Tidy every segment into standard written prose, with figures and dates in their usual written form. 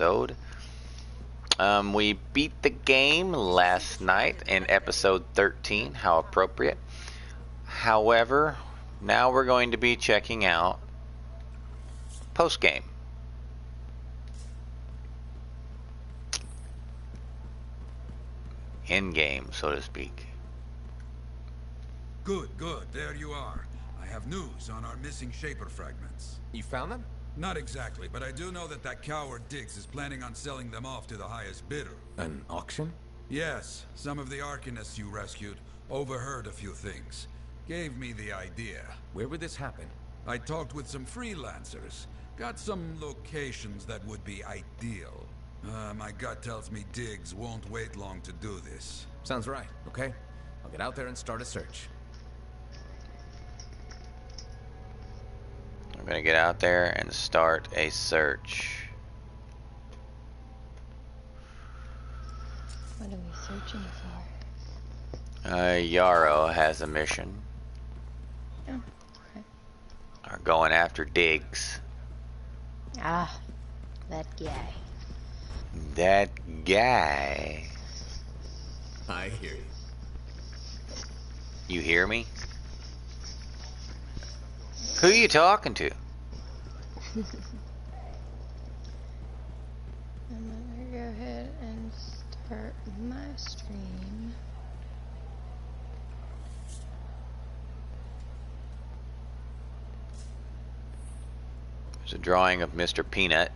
episode. We beat the game last night in episode 13, how appropriate. However, now we're going to be checking out post-game. In-game, so to speak. Good, there you are. I have news on our missing Shaper fragments. You found them? Not exactly, but I do know that coward Diggs is planning on selling them off to the highest bidder. An auction? Yes, some of the Arcanists you rescued overheard a few things. Gave me the idea. Where would this happen? I talked with some freelancers. Got some locations that would be ideal. My gut tells me Diggs won't wait long to do this. Sounds right, okay? I'll get out there and start a search. I'm going to get out there and start a search. What are we searching for? Yarrow has a mission. Oh, okay. Are going after Diggs. Ah, that guy. That guy. I hear you. You hear me? Who are you talking to? I'm gonna go ahead and start my stream. There's a drawing of Mr. Peanut.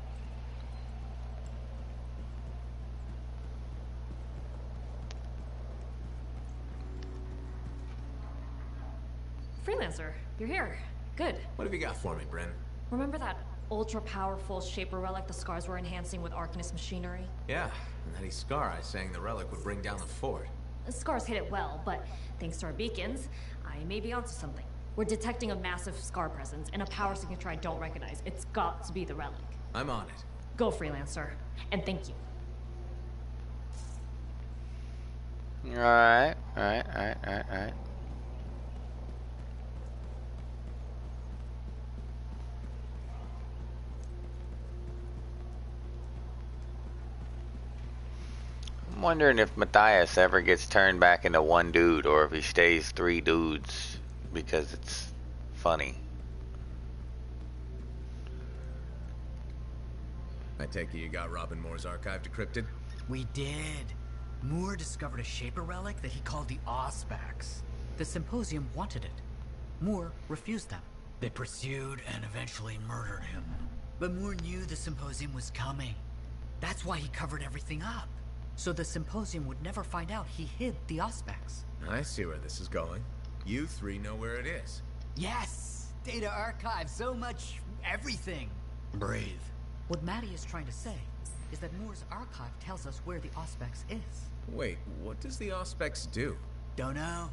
Freelancer, you're here. Good. What have you got for me, Bryn? Remember that ultra-powerful Shaper relic the Scars were enhancing with Arcanist machinery? Yeah, and that Scar saying the relic would bring down the fort. The Scars hit it well, but thanks to our beacons, I may be onto something. We're detecting a massive Scar presence and a power signature I don't recognize. It's got to be the relic. I'm on it. Go, Freelancer. And thank you. Alright. I'm wondering if Matthias ever gets turned back into one dude or if he stays three dudes because it's funny. I take it you got Robin Moore's archive decrypted? We did. Moore discovered a Shaper relic that he called the Auspex. The Symposium wanted it. Moore refused them. They pursued and eventually murdered him. But Moore knew the Symposium was coming. That's why he covered everything up. So the Symposium would never find out he hid the Auspex. I see where this is going. You three know where it is. Yes! Data archive, so much everything. Breathe. What Maddie is trying to say is that Moore's archive tells us where the Auspex is. Wait, what does the Auspex do? Don't know.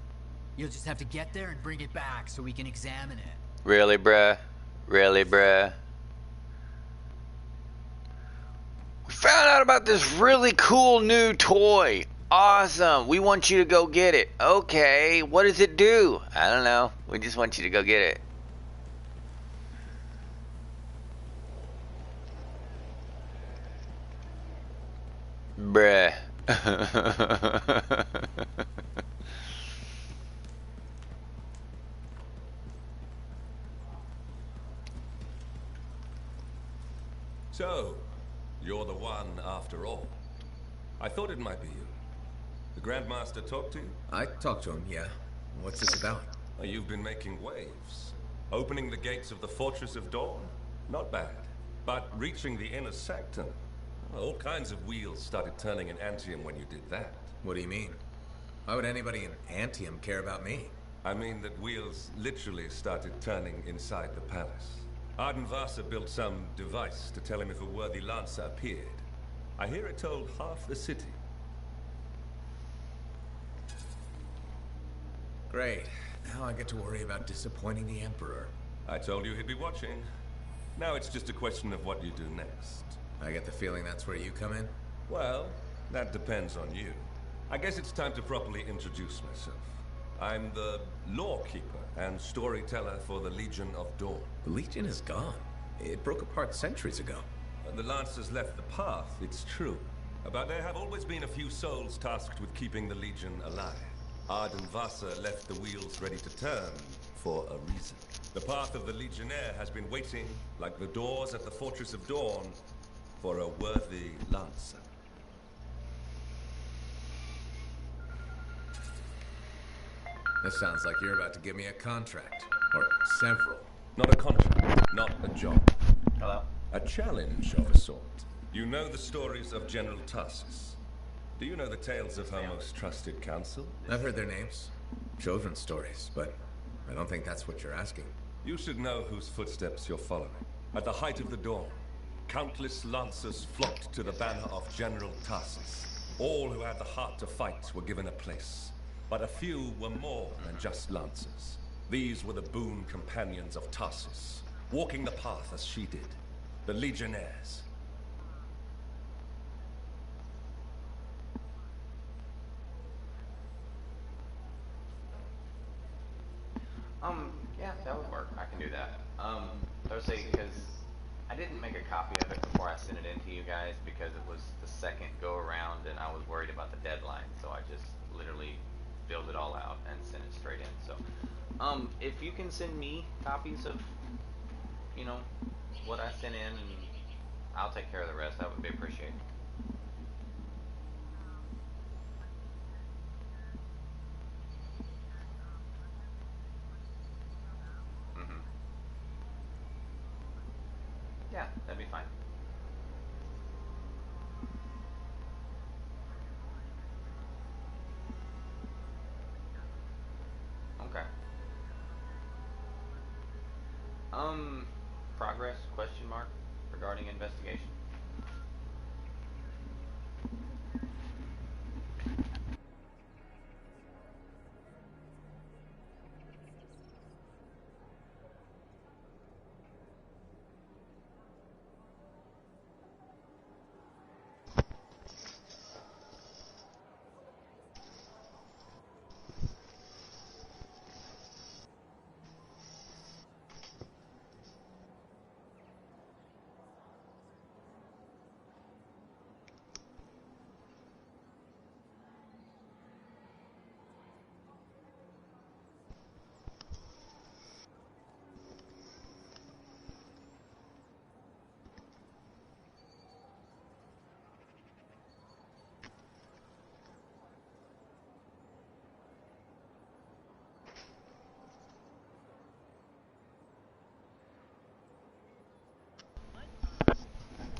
You'll just have to get there and bring it back so we can examine it. Really, bruh? Really, bruh? We found out about this really cool new toy. Awesome. We want you to go get it. Okay, what does it do? I don't know. We just want you to go get it. Bruh. So, you're the one after all. I thought it might be you. The Grandmaster talked to you? I talked to him, yeah. What's this about? You've been making waves. Opening the gates of the Fortress of Dawn? Not bad. But reaching the inner sanctum? All kinds of wheels started turning in Anthem when you did that. What do you mean? Why would anybody in Anthem care about me? I mean that wheels literally started turning inside the palace. Ardenvasa built some device to tell him if a worthy lancer appeared. I hear it told half the city. Great. Now I get to worry about disappointing the Emperor. I told you he'd be watching. Now it's just a question of what you do next. I get the feeling that's where you come in? Well, that depends on you. I guess it's time to properly introduce myself. I'm the lawkeeper and storyteller for the Legion of Dawn. The Legion is gone. It broke apart centuries ago. The Lancers left the path, it's true. But there have always been a few souls tasked with keeping the Legion alive. Arden Vasa left the wheels ready to turn for a reason. The path of the Legionnaire has been waiting, like the doors at the Fortress of Dawn, for a worthy Lancer. This sounds like you're about to give me a contract. Or several. Not a contract, not a job. Hello? A challenge of a sort. You know the stories of General Tarsus. Do you know the tales of her most trusted counsel? I've heard their names. Children's stories, but I don't think that's what you're asking. You should know whose footsteps you're following. At the height of the dawn, countless Lancers flocked to the banner of General Tarsus. All who had the heart to fight were given a place. But a few were more than just Lancers. These were the boon companions of Tarsus, walking the path as she did. The Legionnaires. Yeah, that would work. I can do that. I would say because I didn't make a copy of it before I sent it in to you guys because it was the second go around and I was worried about the deadline, so I just literally filled it all out and sent it straight in. So, if you can send me copies of, you know, what I sent in, and I'll take care of the rest, that would be appreciated. Yeah, that'd be fine. Okay. Progress, question mark, regarding investigation?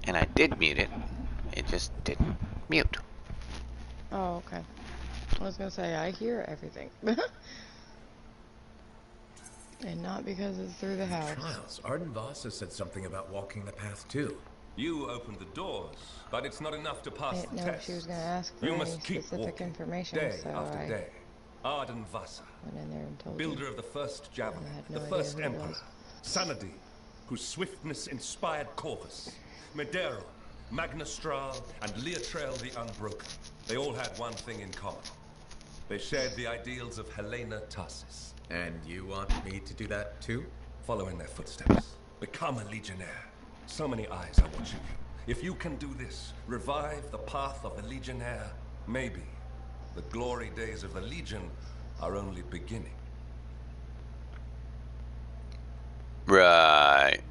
And I did mute it. It just didn't mute. Oh, okay. I was gonna say, I hear everything. And not because it's through the house. Trials. Arden Vasa said something about walking the path too. You opened the doors, but it's not enough to pass I the didn't know if test. she was gonna ask for You any must keep specific walking, information, day so after I day. Arden Vasa, went in there and told builder you. of the first javelin, I had no the idea first who it emperor, was. Sanadi, whose swiftness inspired Corvus, Medero, Magnastral, and Leotrail the Unbroken. They all had one thing in common. They shared the ideals of Helena Tarsus. And you want me to do that too? Follow in their footsteps. Become a Legionnaire. So many eyes are watching you. If you can do this, revive the path of the Legionnaire, maybe the glory days of the Legion are only beginning. Right.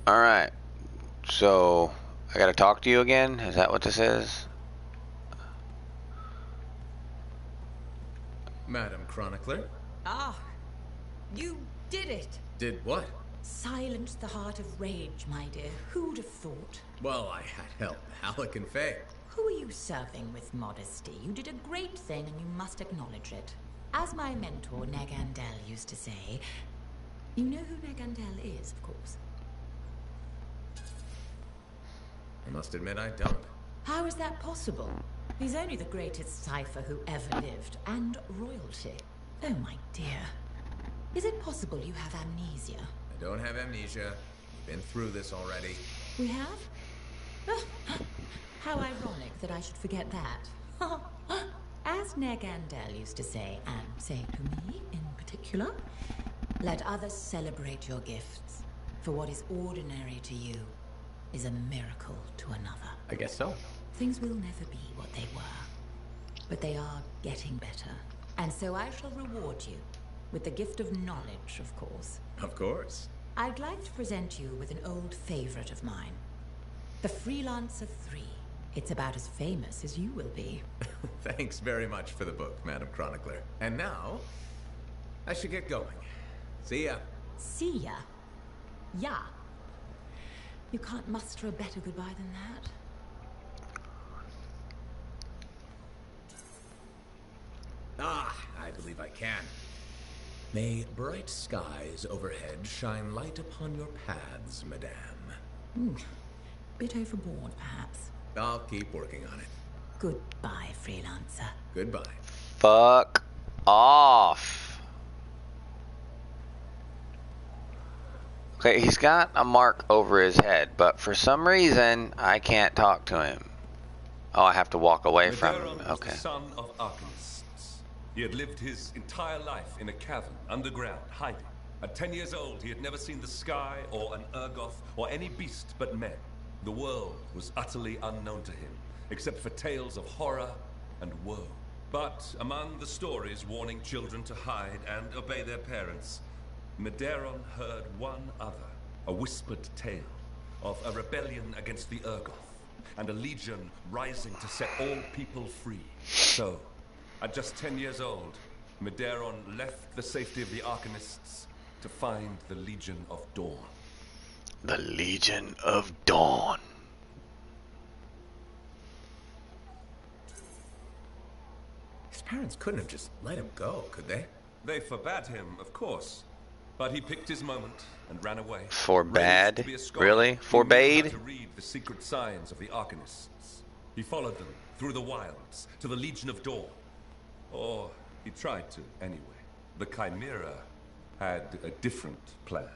Alright. So, I gotta talk to you again? Is that what this is? Madam Chronicler? Ah, you did it. Did what? Silence the heart of rage, my dear. Who'd have thought? Well, I had help. Alec and Faye. Who are you serving with modesty? You did a great thing and you must acknowledge it. As my mentor, Negandel, used to say, you know who Negandel is, of course. I must admit I don't. How is that possible? He's only the greatest cipher who ever lived, and royalty. Oh, my dear. Is it possible you have amnesia? I don't have amnesia. We've been through this already. We have? How ironic that I should forget that. As Negandel used to say, and say to me in particular, let others celebrate your gifts, for what is ordinary to you is a miracle to another. I guess so. Things will never be what they were, but they are getting better. And so I shall reward you with the gift of knowledge, of course. Of course. I'd like to present you with an old favorite of mine, the Freelancer 3. It's about as famous as you will be. Thanks very much for the book, Madam Chronicler. And now, I should get going. See ya. See ya? Yeah. You can't muster a better goodbye than that. I believe I can. May bright skies overhead shine light upon your paths, madame. Bit overboard, perhaps. I'll keep working on it. Goodbye, Freelancer. Goodbye. Fuck off. Okay, he's got a mark over his head, but for some reason, I can't talk to him. Oh, I have to walk away from him. Okay. Was the son of alchemists. He had lived his entire life in a cavern, underground, hiding. At 10 years old, he had never seen the sky or an Urgoth or any beast but men. The world was utterly unknown to him, except for tales of horror and woe. But among the stories warning children to hide and obey their parents, Medeiros heard one other, a whispered tale of a rebellion against the Urgoth, and a legion rising to set all people free. So, at just 10 years old, Medeiros left the safety of the Arcanists to find the Legion of Dawn. The Legion of Dawn. His parents couldn't have just let him go, could they? They forbade him, of course, but he picked his moment and ran away. Forbade? Raised to be a scholar, Really? he knew Forbade? how to read the secret signs of the Arcanists. He followed them through the wilds to the Legion of Dawn. Or he tried to, anyway. The Chimera had a different plan.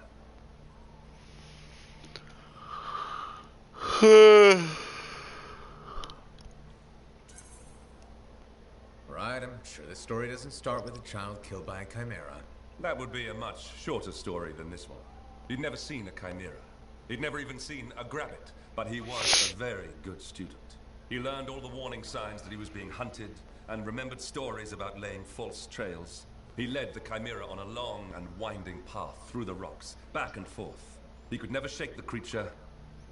Right, I'm sure this story doesn't start with a child killed by a chimera. That would be a much shorter story than this one. He'd never seen a chimera. He'd never even seen a grabbit, but he was a very good student. He learned all the warning signs that he was being hunted, and remembered stories about laying false trails. He led the chimera on a long and winding path through the rocks, back and forth. He could never shake the creature,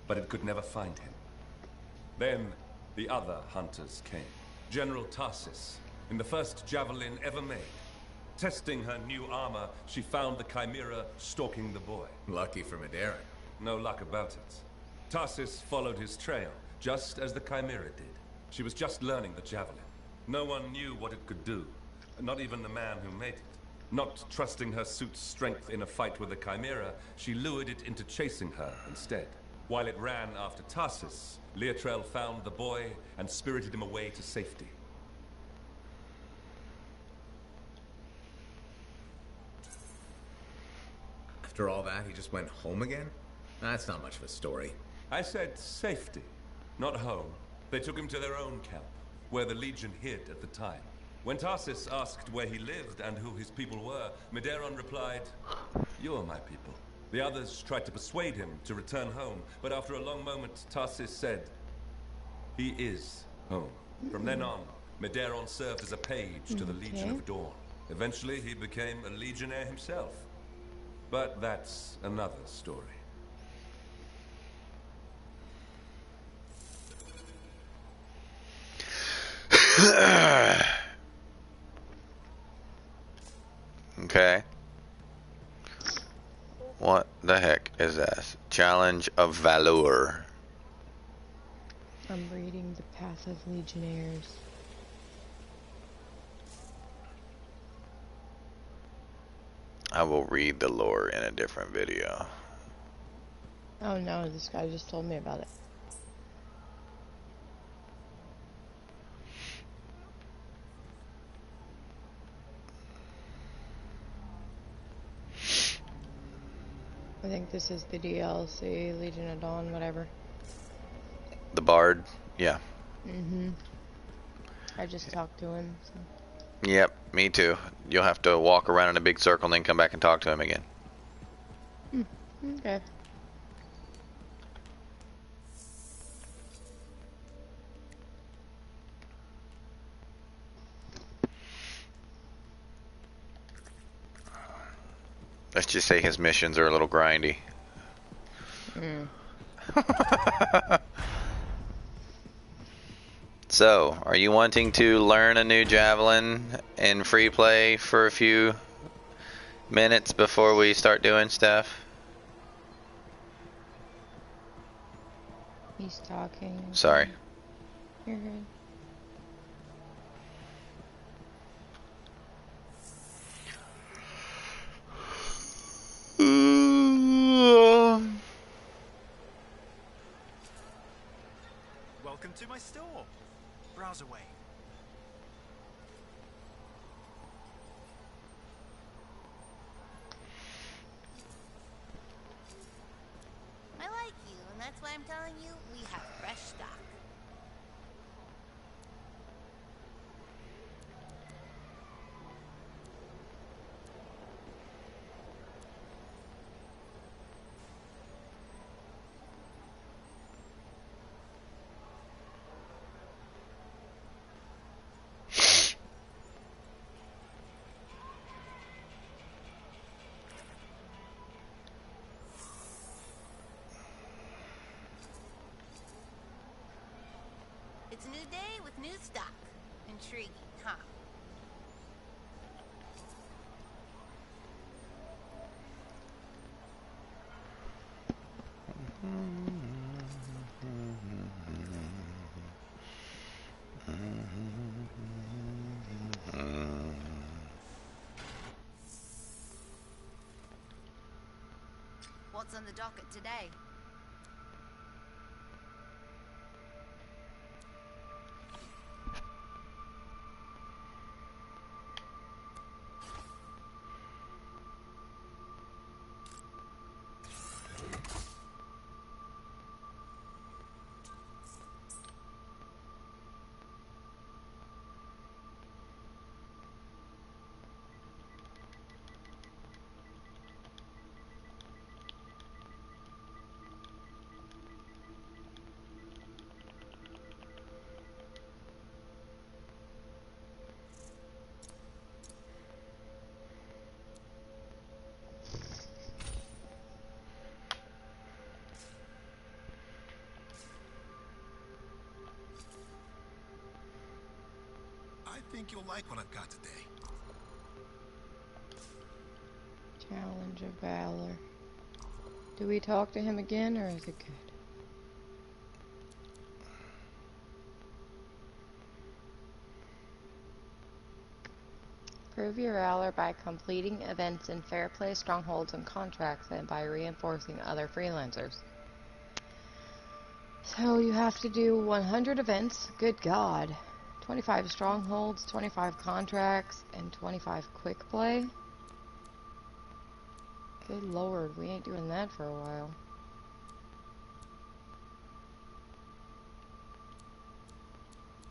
but it could never find him. Then, the other hunters came. General Tarsis, in the first javelin ever made. Testing her new armor, she found the chimera stalking the boy. Lucky for Medeiros. No luck about it. Tarsis followed his trail, just as the chimera did. She was just learning the javelin. No one knew what it could do, not even the man who made it. Not trusting her suit's strength in a fight with the chimera, she lured it into chasing her instead. While it ran after Tarsis, Leotrel found the boy and spirited him away to safety. After all that, he just went home again? That's not much of a story. I said safety, not home. They took him to their own camp, where the Legion hid at the time. When Tarsis asked where he lived and who his people were, Medeiros replied, "You are my people." The others tried to persuade him to return home, but after a long moment, Tarsis said, "He is home." From then on, Medeiros served as a page to the Legion of Dawn. Eventually, he became a legionnaire himself. But that's another story. Okay. What the heck is this? Challenge of Valor. I'm reading The Path of Legionnaires. I will read the lore in a different video. Oh no, this guy just told me about it. I think this is the DLC, Legion of Dawn, whatever. The bard? Yeah. Mm-hmm. I just talked to him. So. Yep, me too. You'll have to walk around in a big circle and then come back and talk to him again. Okay. Let's just say his missions are a little grindy. So, are you wanting to learn a new javelin in free play for a few minutes before we start doing stuff? He's talking. Sorry. You're good. Welcome to my store. Browse away. I like you, and that's why I'm telling you we have fresh stock. It's a new day with new stock. Intriguing, huh? What's on the docket today? I think you'll like what I've got today. Challenge of Valor. Do we talk to him again, or is it good? Prove your valor by completing events in fair play, strongholds, and contracts, and by reinforcing other freelancers. So you have to do 100 events. Good God. 25 strongholds, 25 contracts, and 25 quick play. Good Lord, we ain't doing that for a while.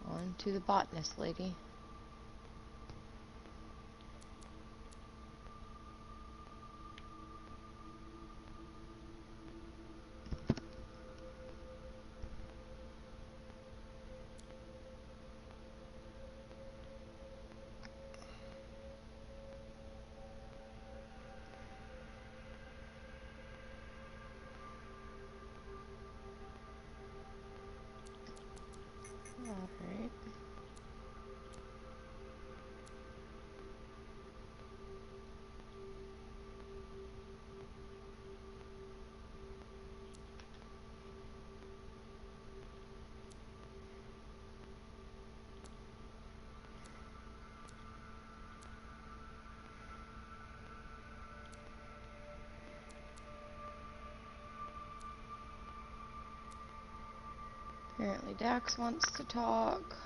On to the botanist lady. Alright. Apparently Dax wants to talk.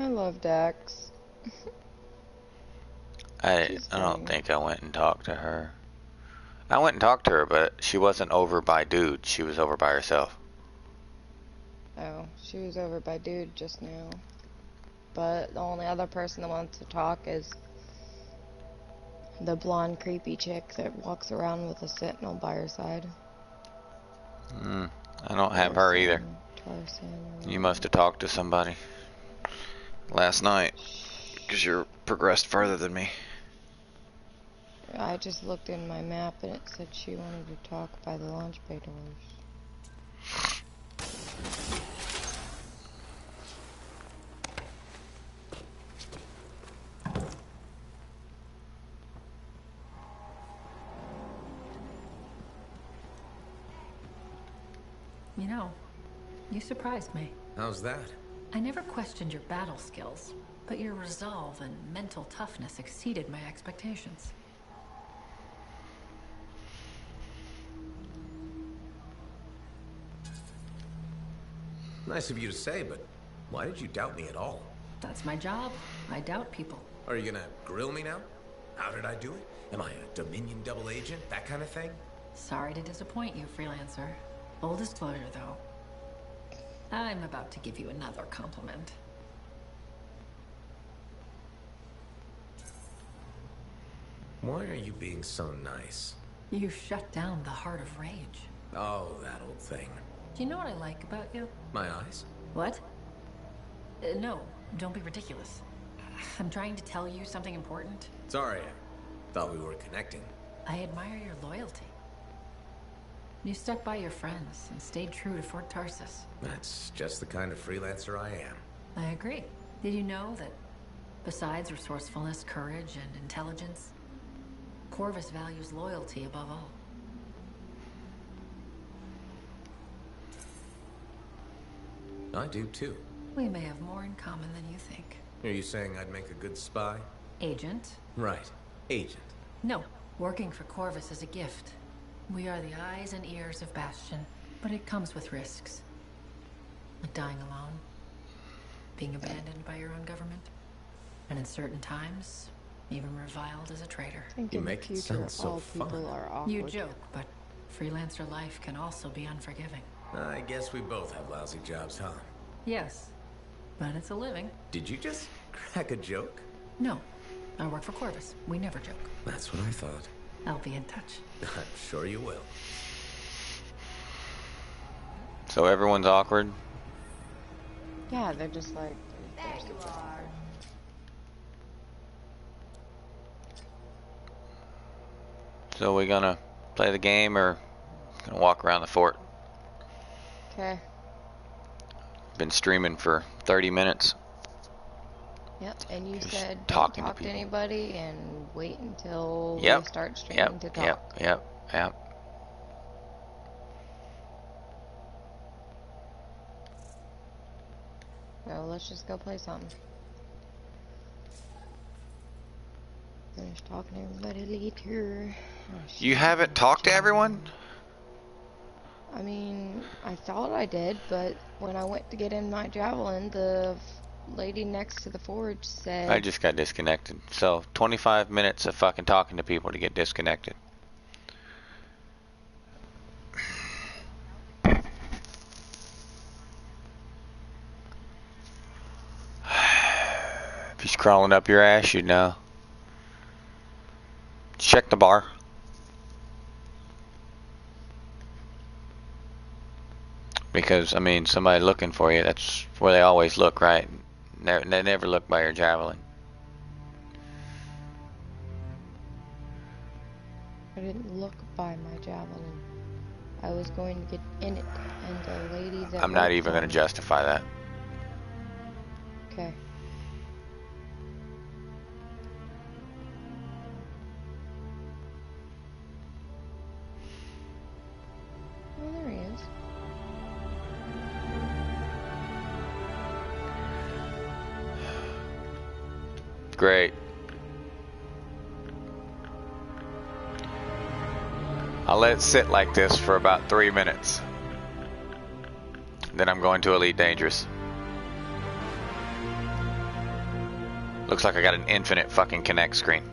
I love Dax. I don't think I went and talked to her. I went and talked to her, but she wasn't over by Dude. She was over by herself. Oh, she was over by Dude just now. But the only other person that wants to talk is the blonde creepy chick that walks around with a sentinel by her side. I don't have her either. You must have talked to somebody last night, because you're progressed further than me. I just looked in my map and it said she wanted to talk by the launch bay doors. You know, you surprised me. How's that? I never questioned your battle skills, but your resolve and mental toughness exceeded my expectations. Nice of you to say, but why did you doubt me at all? That's my job. I doubt people. Are you gonna grill me now? How did I do it? Am I a Dominion double agent? That kind of thing? Sorry to disappoint you, freelancer. Full disclosure, though. I'm about to give you another compliment. Why are you being so nice? You shut down the heart of rage. Oh, that old thing. Do you know what I like about you? My eyes? What? No, don't be ridiculous. I'm trying to tell you something important. Sorry, I thought we were connecting. I admire your loyalty. You stuck by your friends and stayed true to Fort Tarsus. That's just the kind of freelancer I am. I agree. Did you know that besides resourcefulness, courage, and intelligence, Corvus values loyalty above all? I do too. We may have more in common than you think. Are you saying I'd make a good spy? Agent? Right. Agent. No. Working for Corvus is a gift. We are the eyes and ears of Bastion, but it comes with risks. Like dying alone, being abandoned by your own government, and in certain times, even reviled as a traitor. You make it sound so fun. You joke, but freelancer life can also be unforgiving. I guess we both have lousy jobs, huh? Yes, but it's a living. Did you just crack a joke? No, I work for Corvus. We never joke. That's what I thought. I'll be in touch. I'm sure you will. So everyone's awkward? Yeah, they're just like... There you are. So we gonna play the game or gonna walk around the fort? Okay. Been streaming for 30 minutes. Yep, and you Just said don't talking to talk to people. anybody and wait until Yep. we start streaming to talk. Yep. So let's just go play something. Finish talking to everybody later. Oh, You haven't talked to everyone? I mean, I thought I did, but when I went to get in my javelin, the lady next to the forge said... I just got disconnected. So 25 minutes of fucking talking to people to get disconnected. If he's crawling up your ass, you'd know. Check the bar. Because, I mean, somebody looking for you, that's where they always look, right? They never look by your javelin. I didn't look by my javelin. I was going to get in it, and the lady that... I'm not worked even going to on- justify that. Okay. Oh, there he is. Great. I'll let it sit like this for about 3 minutes. Then I'm going to Elite Dangerous. Looks like I got an infinite fucking connect screen.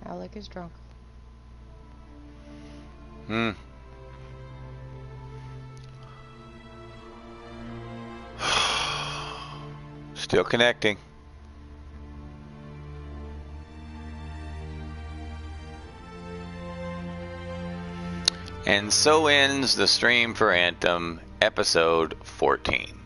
Alec is drunk. Still connecting. And so ends the stream for Anthem, episode 14.